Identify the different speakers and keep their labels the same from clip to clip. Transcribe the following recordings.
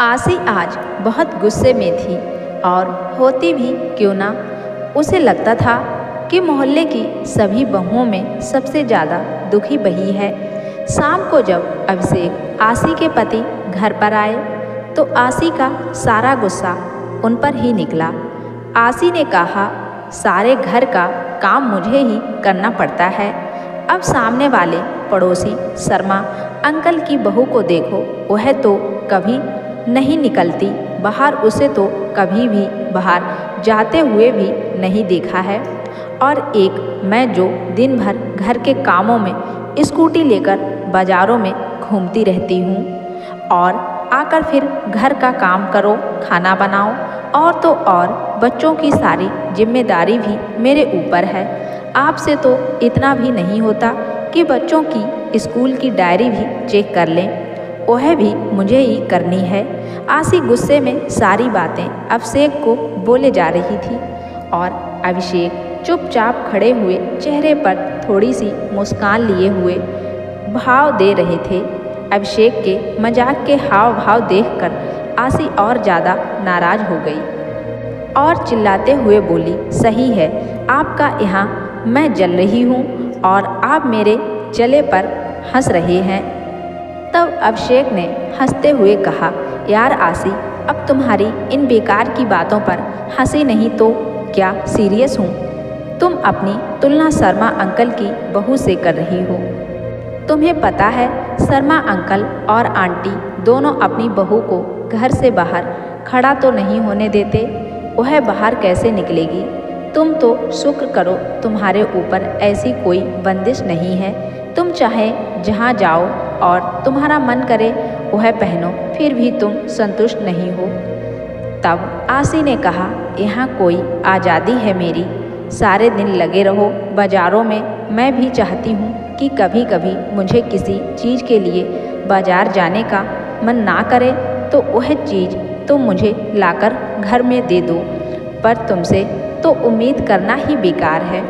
Speaker 1: आसी आज बहुत गुस्से में थी और होती भी क्यों ना। उसे लगता था कि मोहल्ले की सभी बहुओं में सबसे ज़्यादा दुखी वही है। शाम को जब अभिषेक आसी के पति घर पर आए तो आसी का सारा गुस्सा उन पर ही निकला। आसी ने कहा, सारे घर का काम मुझे ही करना पड़ता है। अब सामने वाले पड़ोसी शर्मा अंकल की बहू को देखो, वह तो कभी नहीं निकलती बाहर, उसे तो कभी भी बाहर जाते हुए भी नहीं देखा है। और एक मैं जो दिन भर घर के कामों में स्कूटी लेकर बाज़ारों में घूमती रहती हूँ और आकर फिर घर का काम करो, खाना बनाओ, और तो और बच्चों की सारी जिम्मेदारी भी मेरे ऊपर है। आपसे तो इतना भी नहीं होता कि बच्चों की स्कूल की डायरी भी चेक कर लें, वह भी मुझे ही करनी है। आसी गुस्से में सारी बातें अभिषेक को बोले जा रही थी और अभिषेक चुपचाप खड़े हुए चेहरे पर थोड़ी सी मुस्कान लिए हुए भाव दे रहे थे। अभिषेक के मजाक के हाव भाव देखकर आसी और ज़्यादा नाराज हो गई और चिल्लाते हुए बोली, सही है, आपका यहाँ मैं जल रही हूँ और आप मेरे जले पर हंस रहे हैं। तब अभिषेक ने हंसते हुए कहा, यार आसी, अब तुम्हारी इन बेकार की बातों पर हंसी नहीं तो क्या सीरियस हूँ। तुम अपनी तुलना शर्मा अंकल की बहू से कर रही हो। तुम्हें पता है शर्मा अंकल और आंटी दोनों अपनी बहू को घर से बाहर खड़ा तो नहीं होने देते, वह बाहर कैसे निकलेगी। तुम तो शुक्र करो तुम्हारे ऊपर ऐसी कोई बंदिश नहीं है। तुम चाहे जहाँ जाओ और तुम्हारा मन करे वह पहनो, फिर भी तुम संतुष्ट नहीं हो। तब आसी ने कहा, यहाँ कोई आज़ादी है मेरी, सारे दिन लगे रहो बाज़ारों में। मैं भी चाहती हूँ कि कभी कभी मुझे किसी चीज़ के लिए बाज़ार जाने का मन ना करे तो वह चीज़ तुम मुझे लाकर घर में दे दो, पर तुमसे तो उम्मीद करना ही बेकार है।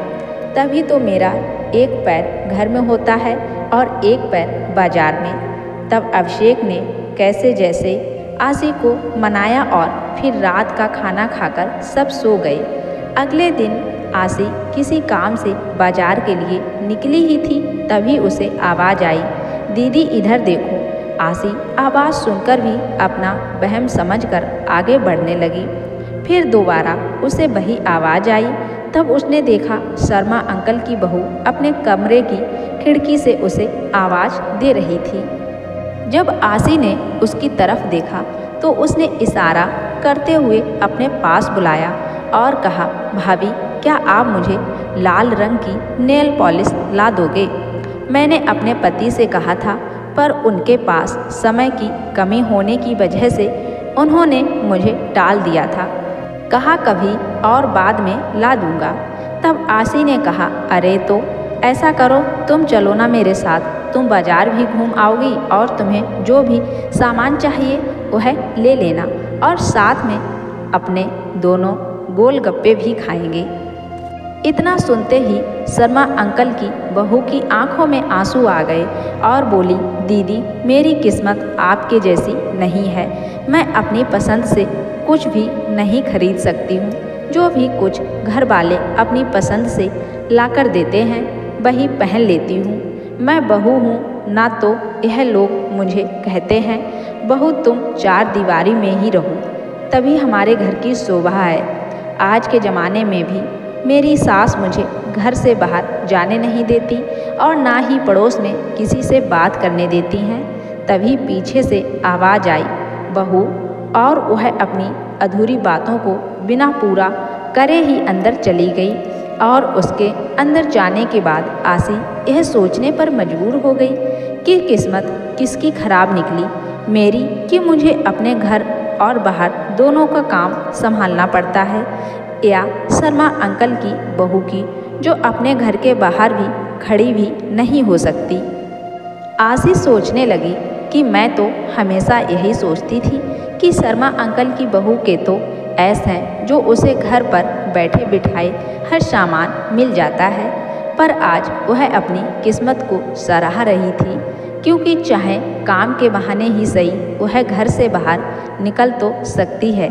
Speaker 1: तभी तो मेरा एक पैर घर में होता है और एक पैर बाज़ार में। तब अभिषेक ने कैसे जैसे आसी को मनाया और फिर रात का खाना खाकर सब सो गए। अगले दिन आसी किसी काम से बाजार के लिए निकली ही थी, तभी उसे आवाज़ आई, दीदी इधर देखो। आसी आवाज़ सुनकर भी अपना वहम समझकर आगे बढ़ने लगी। फिर दोबारा उसे वही आवाज़ आई। तब उसने देखा शर्मा अंकल की बहू अपने कमरे की खिड़की से उसे आवाज़ दे रही थी। जब आसी ने उसकी तरफ देखा तो उसने इशारा करते हुए अपने पास बुलाया और कहा, भाभी क्या आप मुझे लाल रंग की नेल पॉलिश ला दोगे? मैंने अपने पति से कहा था, पर उनके पास समय की कमी होने की वजह से उन्होंने मुझे टाल दिया था। कहा कभी और बाद में ला दूंगा। तब आसी ने कहा, अरे तो ऐसा करो, तुम चलो ना मेरे साथ, तुम बाजार भी घूम आओगी और तुम्हें जो भी सामान चाहिए वह ले लेना और साथ में अपने दोनों गोलगप्पे भी खाएंगे। इतना सुनते ही शर्मा अंकल की बहू की आंखों में आंसू आ गए और बोली, दीदी मेरी किस्मत आपके जैसी नहीं है। मैं अपनी पसंद से कुछ भी नहीं खरीद सकती हूँ। जो भी कुछ घर वाले अपनी पसंद से लाकर देते हैं वही पहन लेती हूँ। मैं बहू हूँ ना, तो यह लोग मुझे कहते हैं, बहू तुम चार दीवारी में ही रहो, तभी हमारे घर की शोभा है। आज के ज़माने में भी मेरी सास मुझे घर से बाहर जाने नहीं देती और ना ही पड़ोस में किसी से बात करने देती हैं। तभी पीछे से आवाज़ आई, बहू, और वह अपनी अधूरी बातों को बिना पूरा करे ही अंदर चली गई। और उसके अंदर जाने के बाद आसी यह सोचने पर मजबूर हो गई कि किस्मत किसकी खराब निकली, मेरी कि मुझे अपने घर और बाहर दोनों का काम संभालना पड़ता है, या शर्मा अंकल की बहू की जो अपने घर के बाहर भी खड़ी भी नहीं हो सकती। आसी सोचने लगी कि मैं तो हमेशा यही सोचती थी कि शर्मा अंकल की बहू के तो ऐसे हैं जो उसे घर पर बैठे बिठाए हर सामान मिल जाता है, पर आज वह अपनी किस्मत को सराह रही थी क्योंकि चाहे काम के बहाने ही सही वह घर से बाहर निकल तो सकती है,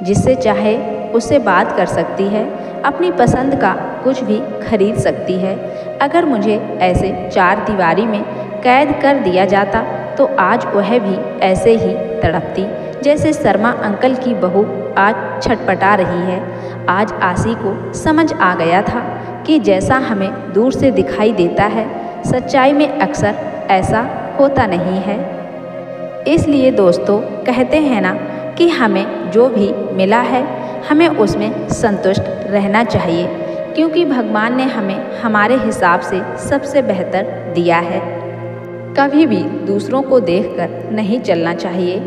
Speaker 1: जिससे चाहे उससे बात कर सकती है, अपनी पसंद का कुछ भी खरीद सकती है। अगर मुझे ऐसे चार दीवारी में कैद कर दिया जाता तो आज वह भी ऐसे ही तड़पती जैसे शर्मा अंकल की बहू आज छटपटा रही है। आज आशी को समझ आ गया था कि जैसा हमें दूर से दिखाई देता है, सच्चाई में अक्सर ऐसा होता नहीं है। इसलिए दोस्तों कहते हैं ना कि हमें जो भी मिला है हमें उसमें संतुष्ट रहना चाहिए, क्योंकि भगवान ने हमें हमारे हिसाब से सबसे बेहतर दिया है। कभी भी दूसरों को देखकर नहीं चलना चाहिए।